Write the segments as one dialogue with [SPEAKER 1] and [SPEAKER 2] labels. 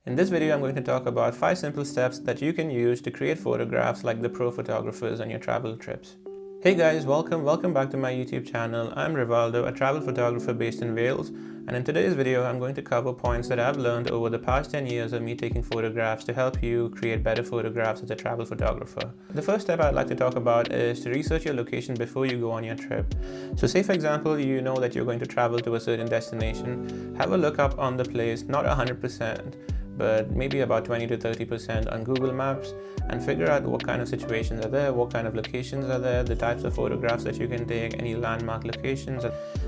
[SPEAKER 1] In this video, I'm going to talk about 5 simple steps that you can use to create photographs like the pro photographers on your travel trips. Hey guys, welcome back to my YouTube channel. I'm Rivaldo, a travel photographer based in Wales, and in today's video, I'm going to cover points that I've learned over the past 10 years of me taking photographs to help you create better photographs as a travel photographer. The first step I'd like to talk about is to research your location before you go on your trip. So say for example, you know that you're going to travel to a certain destination, have a look up on the place, not 100%, but maybe about 20 to 30% on Google Maps, and figure out what kind of situations are there, what kind of locations are there, the types of photographs that you can take, any landmark locations.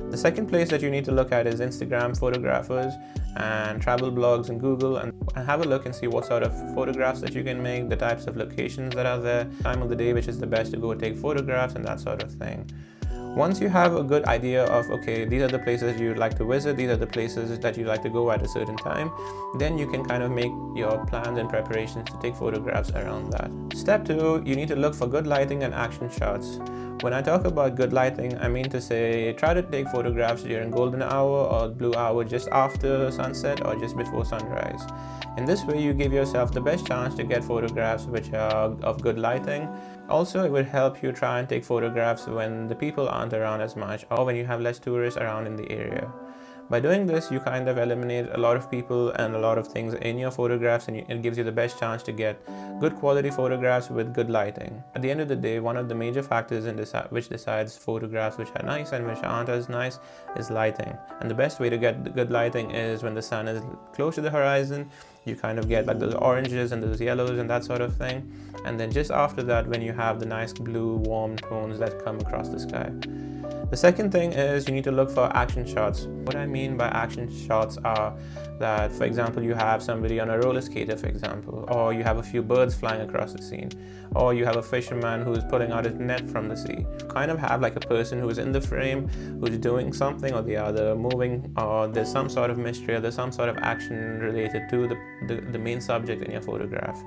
[SPEAKER 1] The second place that you need to look at is Instagram photographers and travel blogs and Google, and have a look and see what sort of photographs that you can make, the types of locations that are there, time of the day which is the best to go take photographs, and that sort of thing. Once you have a good idea of, okay, these are the places you'd like to visit, these are the places that you'd like to go at a certain time, then you can kind of make your plans and preparations to take photographs around that. Step 2, you need to look for good lighting and action shots. When I talk about good lighting, I mean to say try to take photographs during golden hour or blue hour just after sunset or just before sunrise. In this way, you give yourself the best chance to get photographs which are of good lighting. Also, it will help you try and take photographs when the people aren't around as much or when you have less tourists around in the area. By doing this, you kind of eliminate a lot of people and a lot of things in your photographs, and it gives you the best chance to get good quality photographs with good lighting. At the end of the day, one of the major factors in which decides photographs which are nice and which aren't as nice is lighting. And the best way to get the good lighting is when the sun is close to the horizon. You kind of get like those oranges and those yellows and that sort of thing. And then just after that, when you have the nice blue warm tones that come across the sky. The second thing is you need to look for action shots. What I mean by action shots are that, for example, you have somebody on a roller skater, for example, or you have a few birds flying across the scene, or you have a fisherman who's pulling out his net from the sea. You kind of have like a person who's in the frame, who's doing something or the other, moving, or there's some sort of mystery, or there's some sort of action related to the main subject in your photograph.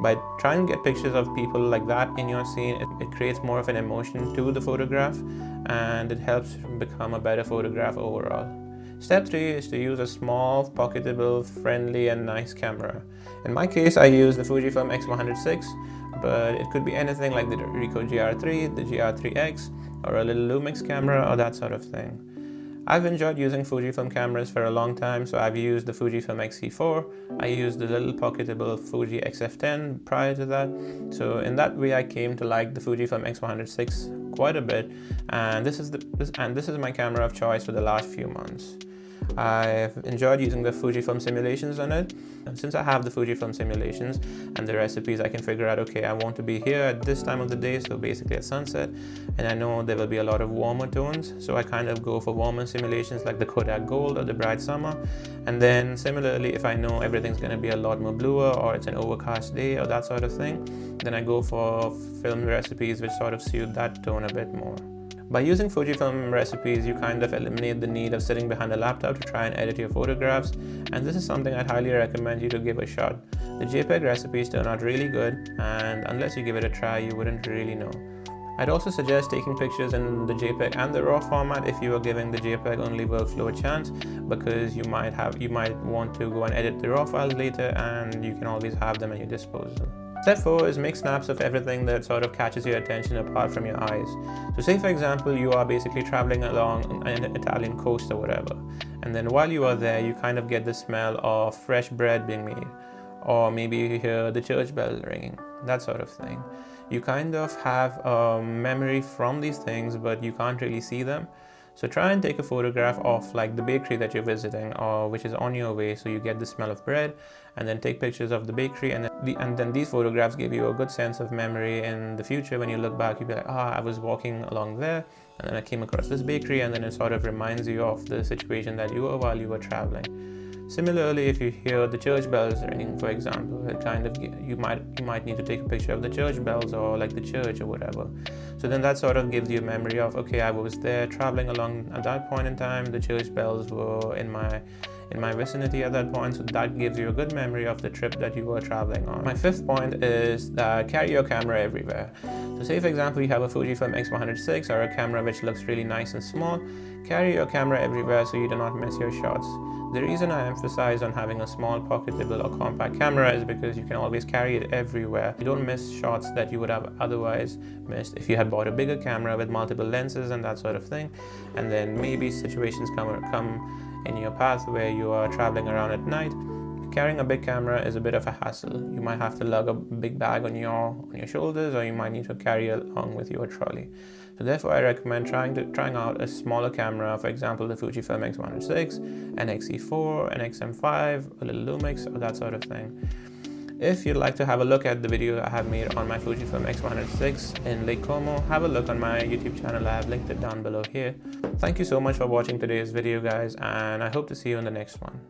[SPEAKER 1] By trying to get pictures of people like that in your scene, it creates more of an emotion to the photograph, and it helps become a better photograph overall. Step 3 is to use a small, pocketable, friendly and nice camera. In my case, I use the Fujifilm X100VI, but it could be anything like the Ricoh GR3, the GR3X, or a little Lumix camera or that sort of thing. I've enjoyed using Fujifilm cameras for a long time, so I've used the Fujifilm X-T4, I used the little pocketable Fuji X-F10 prior to that. So in that way, I came to like the Fujifilm X100VI quite a bit, and this is my camera of choice for the last few months. I've enjoyed using the Fujifilm simulations on it. And since I have the Fujifilm simulations and the recipes, I can figure out, okay, I want to be here at this time of the day, so basically at sunset, and I know there will be a lot of warmer tones, so I kind of go for warmer simulations like the Kodak Gold or the Bright Summer. And then similarly, if I know everything's going to be a lot more bluer or it's an overcast day or that sort of thing, then I go for film recipes which sort of suit that tone a bit more. By using Fujifilm recipes, you kind of eliminate the need of sitting behind a laptop to try and edit your photographs, and this is something I'd highly recommend you to give a shot. The JPEG recipes turn out really good, and unless you give it a try, you wouldn't really know. I'd also suggest taking pictures in the JPEG and the RAW format if you are giving the JPEG only workflow a chance, because you might want to go and edit the RAW files later, and you can always have them at your disposal. Step 4 is make snaps of everything that sort of catches your attention apart from your eyes. So say for example, you are basically traveling along an Italian coast or whatever, and then while you are there, you kind of get the smell of fresh bread being made, or maybe you hear the church bells ringing, that sort of thing. You kind of have a memory from these things, but you can't really see them. So try and take a photograph of like the bakery that you're visiting or which is on your way, so you get the smell of bread, and then take pictures of the bakery, and then these photographs give you a good sense of memory in the future. When you look back, you'll be like, I was walking along there and then I came across this bakery, and then it sort of reminds you of the situation that you were while you were traveling. Similarly, if you hear the church bells ringing, for example, it kind of you might need to take a picture of the church bells or like the church or whatever. So then that sort of gives you a memory of, okay, I was there traveling along at that point in time. The church bells were in my vicinity at that point, so that gives you a good memory of the trip that you were traveling on. My 5th point is that carry your camera everywhere. So say for example you have a Fujifilm X100VI or a camera which looks really nice and small. Carry your camera everywhere so you do not miss your shots. The reason I emphasize on having a small pocketable or compact camera is because you can always carry it everywhere. You don't miss shots that you would have otherwise missed if you had bought a bigger camera with multiple lenses and that sort of thing. And then maybe situations come in your path where you are traveling around at night. Carrying a big camera is a bit of a hassle. You might have to lug a big bag on your shoulders, or you might need to carry it along with you a trolley. So therefore, I recommend trying out a smaller camera, for example, the Fujifilm X106, an X-E4, an XM5, a little Lumix, or that sort of thing. If you'd like to have a look at the video I have made on my Fujifilm X106 in Lake Como, have a look on my YouTube channel. I have linked it down below here. Thank you so much for watching today's video, guys, and I hope to see you in the next one.